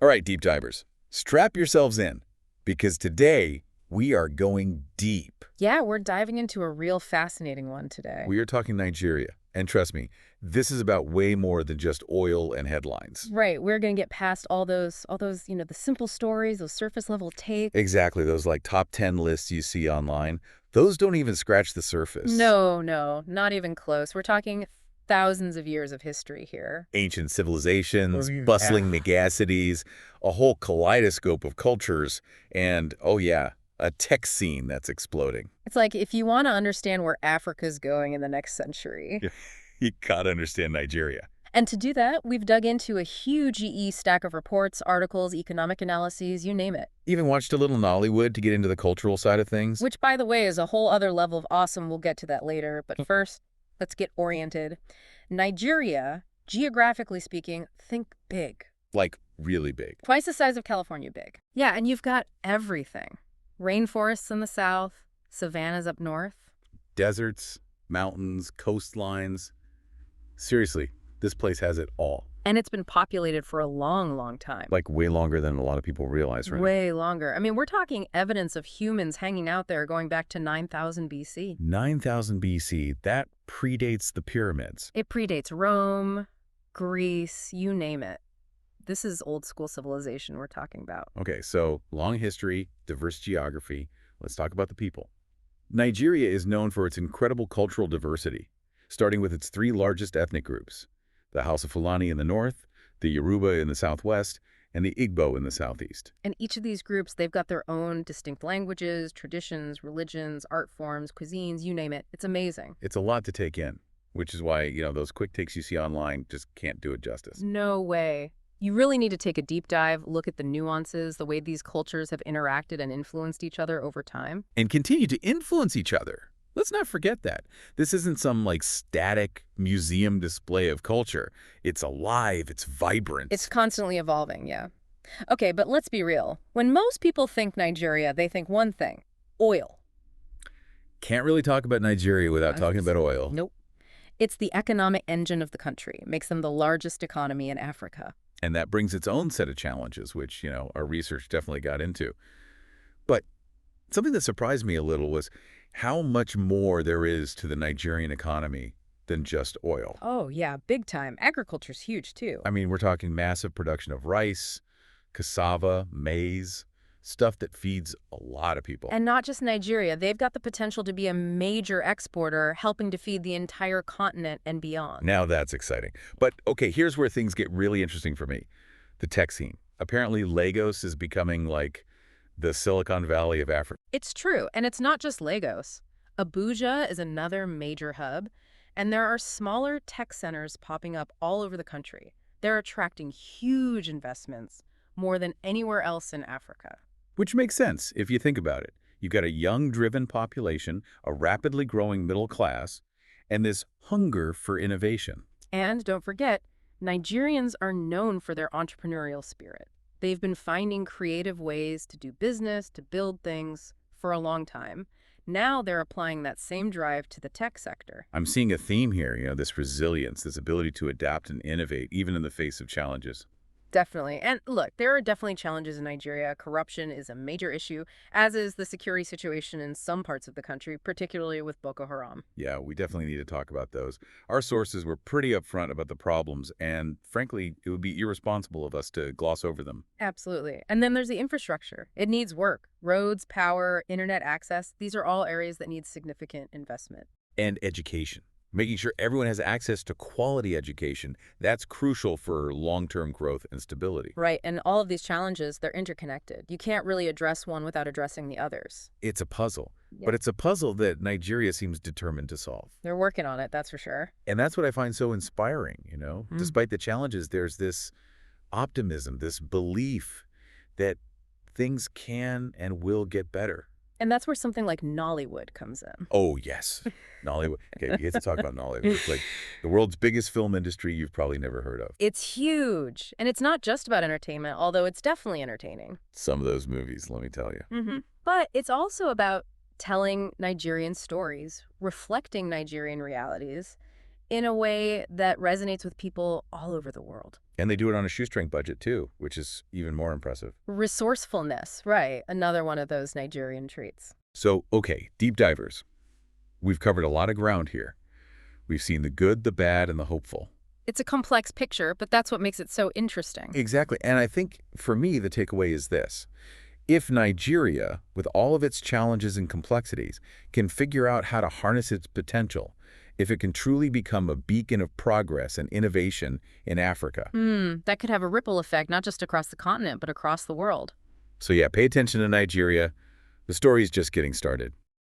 All right, deep divers, strap yourselves in, because today we are going deep. Yeah, we're diving into a real fascinating one today. We are talking Nigeria, and trust me, this is about way more than just oil and headlines. Right, we're going to get past all those, the simple stories, those surface level takes. Exactly, those like top 10 lists you see online, those don't even scratch the surface. No, no, not even close. We're talking thousands of years of history here. Ancient civilizations, Oh, yeah. bustling megacities, a whole kaleidoscope of cultures, and, oh yeah, a tech scene that's exploding. It's like if you want to understand where Africa's going in the next century. Yeah. You gotta understand Nigeria. And to do that, we've dug into a huge stack of reports, articles, economic analyses, you name it. Even watched a little Nollywood to get into the cultural side of things. Which, by the way, is a whole other level of awesome. We'll get to that later. But first, let's get oriented. Nigeria, geographically speaking, think big. Like, really big. Twice the size of California big. Yeah, and you've got everything. Rainforests in the south, savannas up north. Deserts, mountains, coastlines. Seriously, this place has it all. And it's been populated for a long, long time. Like, way longer than a lot of people realize, right? Way longer. I mean, we're talking evidence of humans hanging out there going back to 9,000 BC. 9,000 BC, that predates the pyramids. It predates Rome, Greece, you name it. This is old school civilization we're talking about. Okay, so long history, diverse geography. Let's talk about the people. Nigeria is known for its incredible cultural diversity, starting with its three largest ethnic groups: the Hausa Fulani in the north, the Yoruba in the southwest, and the Igbo in the southeast. And each of these groups, they've got their own distinct languages, traditions, religions, art forms, cuisines, you name it. It's amazing. It's a lot to take in, which is why, those quick takes you see online just can't do it justice. No way. You really need to take a deep dive, look at the nuances, the way these cultures have interacted and influenced each other over time. And continue to influence each other. Let's not forget that. This isn't some, static museum display of culture. It's alive, it's vibrant. It's constantly evolving, yeah. Okay, but let's be real. When most people think Nigeria, they think one thing: oil. Can't really talk about Nigeria without talking about oil. Nope. It's the economic engine of the country. It makes them the largest economy in Africa. And that brings its own set of challenges, which, our research definitely got into. But something that surprised me a little was how much more there is to the Nigerian economy than just oil. Oh, yeah, big time. Agriculture's huge, too. I mean, we're talking massive production of rice, cassava, maize, stuff that feeds a lot of people. And not just Nigeria. They've got the potential to be a major exporter, helping to feed the entire continent and beyond. Now that's exciting. But, okay, here's where things get really interesting for me. The tech scene. Apparently, Lagos is becoming like the Silicon Valley of Africa. It's true, and it's not just Lagos. Abuja is another major hub, and there are smaller tech centers popping up all over the country. They're attracting huge investments, more than anywhere else in Africa. Which makes sense if you think about it. You've got a young, driven population, a rapidly growing middle class, and this hunger for innovation. And don't forget, Nigerians are known for their entrepreneurial spirit. They've been finding creative ways to do business, to build things for a long time. Now they're applying that same drive to the tech sector. I'm seeing a theme here, this resilience, this ability to adapt and innovate, even in the face of challenges. Definitely. And look, there are definitely challenges in Nigeria. Corruption is a major issue, as is the security situation in some parts of the country, particularly with Boko Haram. Yeah, we definitely need to talk about those. Our sources were pretty upfront about the problems, and frankly, it would be irresponsible of us to gloss over them. Absolutely. And then there's the infrastructure. It needs work. Roads, power, internet access, these are all areas that need significant investment. And education. Making sure everyone has access to quality education, that's crucial for long-term growth and stability. Right, and all of these challenges, they're interconnected. You can't really address one without addressing the others. It's a puzzle, Yeah. but it's a puzzle that Nigeria seems determined to solve. They're working on it, that's for sure. And that's what I find so inspiring, Mm. Despite the challenges, there's this optimism, this belief that things can and will get better. And that's where something like Nollywood comes in. Oh, yes. Nollywood. Okay, we have to talk about Nollywood. It's like the world's biggest film industry you've probably never heard of. It's huge. And it's not just about entertainment, although it's definitely entertaining. Some of those movies, let me tell you. But it's also about telling Nigerian stories, reflecting Nigerian realities, in a way that resonates with people all over the world. And they do it on a shoestring budget, too, which is even more impressive. Resourcefulness, right. Another one of those Nigerian traits. So, okay, deep divers. We've covered a lot of ground here. We've seen the good, the bad, and the hopeful. It's a complex picture, but that's what makes it so interesting. Exactly. And I think, for me, the takeaway is this. If Nigeria, with all of its challenges and complexities, can figure out how to harness its potential, if it can truly become a beacon of progress and innovation in Africa. That could have a ripple effect, not just across the continent, but across the world. So yeah, pay attention to Nigeria. The story's just getting started.